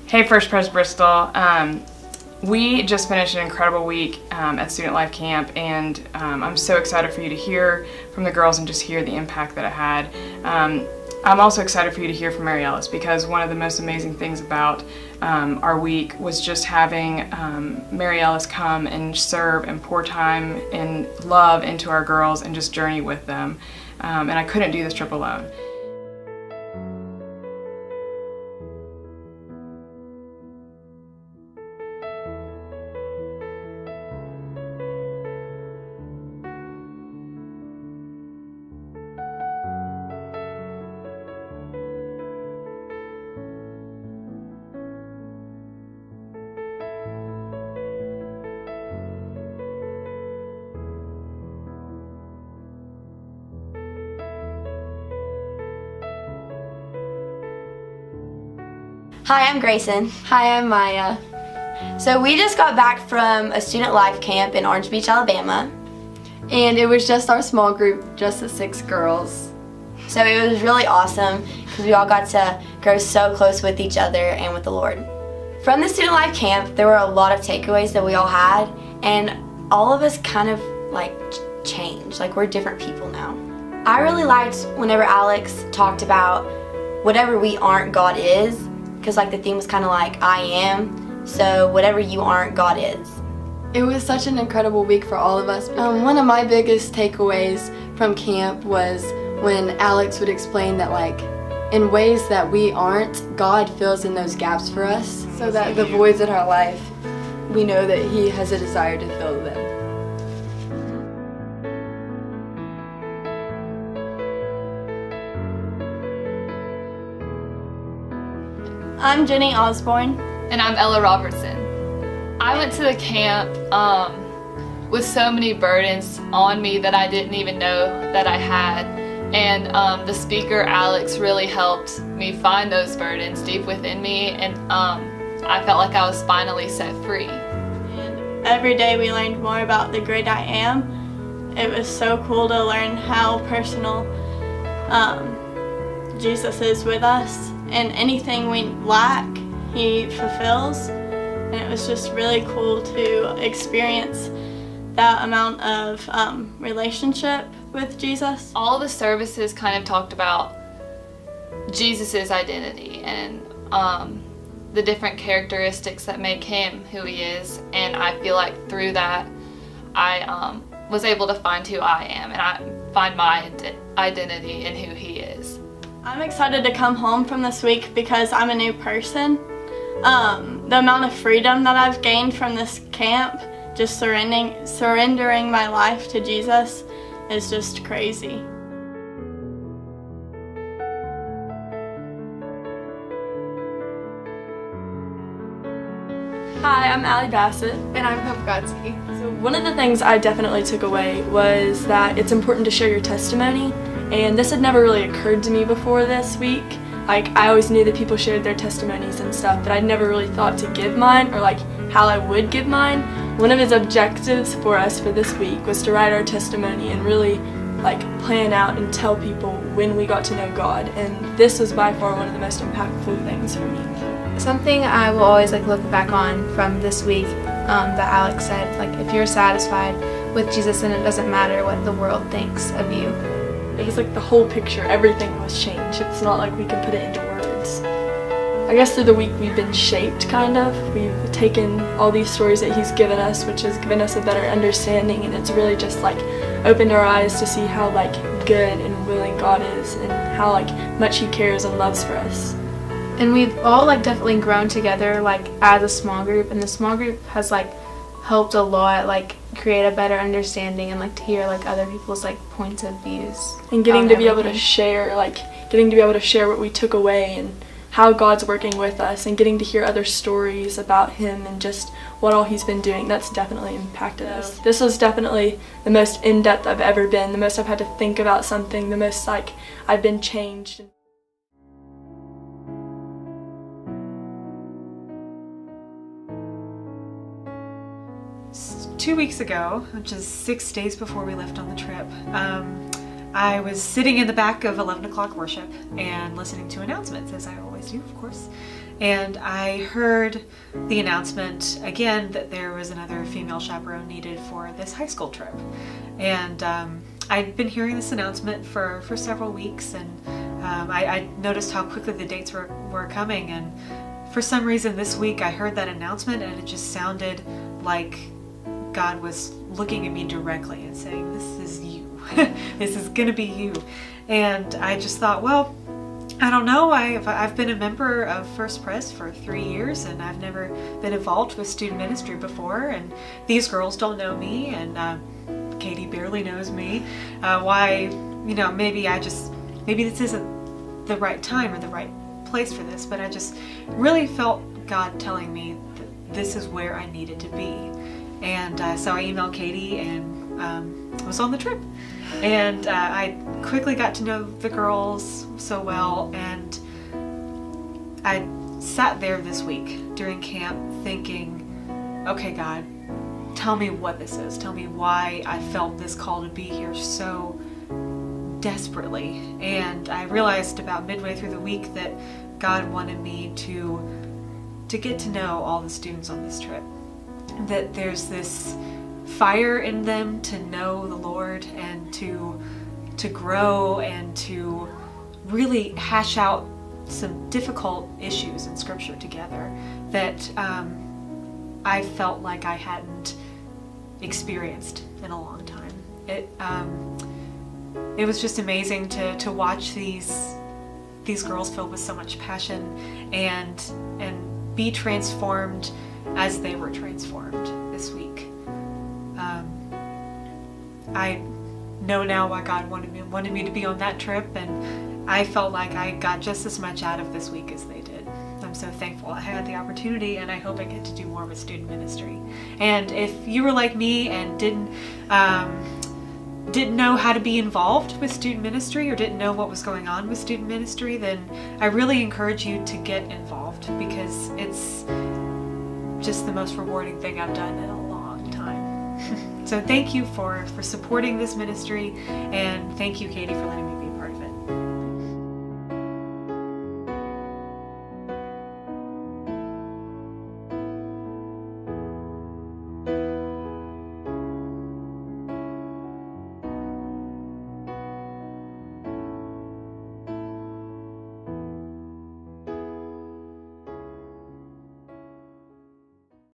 Hey, First Pres Bristol. We just finished an incredible week at Student Life Camp, and I'm so excited for you to hear from the girls and just hear the impact that it had. I'm also excited for you to hear from Mary Ellis, because one of the most amazing things about our week was just having Mary Ellis come and serve and pour time and love into our girls and just journey with them. And I couldn't do this trip alone. Hi, I'm Grayson. Hi, I'm Maya. So we just got back from a Student Life Camp in Orange Beach, Alabama. And it was just our small group, just the 6 girls. So it was really awesome because we all got to grow so close with each other and with the Lord. From the Student Life Camp, there were a lot of takeaways that we all had, and all of us kind of changed. We're different people now. I really liked whenever Alex talked about whatever we aren't, God is. Because the theme was kind of I am, so whatever you aren't, God is. It was such an incredible week for all of us. One of my biggest takeaways from camp was when Alex would explain that in ways that we aren't, God fills in those gaps for us, so that the voids in our life, we know that He has a desire to fill them. I'm Jenny Osborne. And I'm Ella Robertson. I went to the camp with so many burdens on me that I didn't even know that I had. And the speaker, Alex, really helped me find those burdens deep within me, and I felt like I was finally set free. And every day we learned more about the great I am. It was so cool to learn how personal Jesus is with us. And anything we lack, He fulfills. And it was just really cool to experience that amount of relationship with Jesus. All the services kind of talked about Jesus' identity and the different characteristics that make Him who He is. And I feel like through that, I was able to find who I am, and I find my identity in who He is. I'm excited to come home from this week because I'm a new person. The amount of freedom that I've gained from this camp, just surrendering my life to Jesus, is just crazy. Hi, I'm Allie Bassett. And I'm Hope Godsey. So one of the things I definitely took away was that it's important to share your testimony, and this had never really occurred to me before this week. I always knew that people shared their testimonies and stuff, but I'd never really thought to give mine or how I would give mine. One of his objectives for us for this week was to write our testimony and really plan out and tell people when we got to know God, and this was by far one of the most impactful things for me. Something I will always look back on from this week that Alex said, if you're satisfied with Jesus, then it doesn't matter what the world thinks of you. It was the whole picture, everything was changed. It's not we can put it into words. I guess through the week we've been shaped, kind of. We've taken all these stories that He's given us, which has given us a better understanding, and it's really just opened our eyes to see how good and willing God is, and how much He cares and loves for us. And we've all definitely grown together as a small group, and the small group has helped a lot create a better understanding and to hear other people's points of views. And getting to be able to share what we took away and how God's working with us, and getting to hear other stories about Him and just what all He's been doing, that's definitely impacted us. This was definitely the most in-depth I've ever been, the most I've had to think about something, the most I've been changed. 2 weeks ago, which is 6 days before we left on the trip, I was sitting in the back of 11 o'clock worship and listening to announcements, as I always do, of course. and I heard the announcement again that there was another female chaperone needed for this high school trip. And I'd been hearing this announcement for several weeks, and I noticed how quickly the dates were coming, and for some reason this week I heard that announcement and it just sounded like God was looking at me directly and saying, this is you. This is gonna be you. And I just thought, well, I don't know. I've been a member of First Pres for 3 years, and I've never been involved with student ministry before, and these girls don't know me, and Katie barely knows me. Why, maybe this isn't the right time or the right place for this, but I just really felt God telling me that this is where I needed to be. And so I emailed Katie and was on the trip. And I quickly got to know the girls so well, and I sat there this week during camp thinking, okay, God, tell me what this is. Tell me why I felt this call to be here so desperately. And I realized about midway through the week that God wanted me to get to know all the students on this trip. That there's this fire in them to know the Lord and to grow and to really hash out some difficult issues in Scripture together that I felt like I hadn't experienced in a long time. It was just amazing to watch these girls filled with so much passion and be transformed as they were transformed this week. I know now why God wanted me to be on that trip, and I felt like I got just as much out of this week as they did. I'm so thankful I had the opportunity, and I hope I get to do more with student ministry. And if you were like me and didn't know how to be involved with student ministry or didn't know what was going on with student ministry, then I really encourage you to get involved, because it's just the most rewarding thing I've done in a long time. So thank you for supporting this ministry, and thank you, Katie, for letting me be